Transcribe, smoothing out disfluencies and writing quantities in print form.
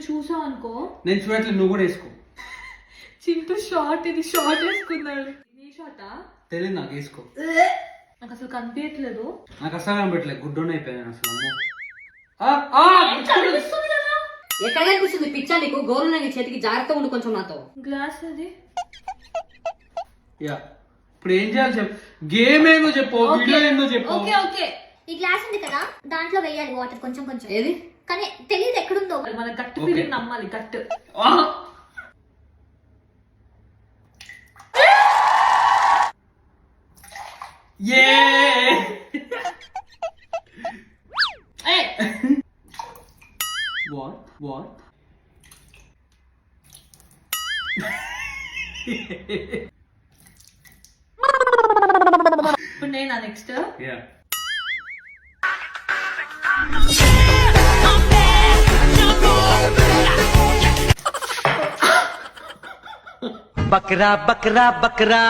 చూసావు అనుకో. నేను చూడట్లేదు, నువ్వు కూడా వేసుకో. చింటూ షార్ట్, ఇది షార్ట్ వేసుకున్నాడు. నీ షార్టా తెలియదు నాకు, వేసుకో. నాకు అసలు కనిపించట్లేదు. నాకు అసలు కనిపెట్టలేదు, గుడ్డోనే అయిపోయాను అసలు. ఎక్కడ కనిపిస్తుంది పిచ్చా నీకు? గోరు నీ చేతికి జాగ్రత్తగా ఉండు కొంచెం నాతో. గ్లాస్ అది. యా, ఇప్పుడు ఏం చేయాలి చెప్పు. గేమ్ ఏందో చెప్పు, వీడియో ఏందో చెప్పు. Okay okay. ఈ గ్లాస్ ఉంది కదా, దాంట్లో వేయాలి వాటర్ కొంచెం కొంచెం. ఏది? కానీ తెలియదు ఎక్కడుందో. మన గట్టు ఫీలింగ్ నమ్మాలి. గట్టు. What? ఇప్పుడు నేనా నెక్స్ట్? Yeah. बकरा बकरा बकरा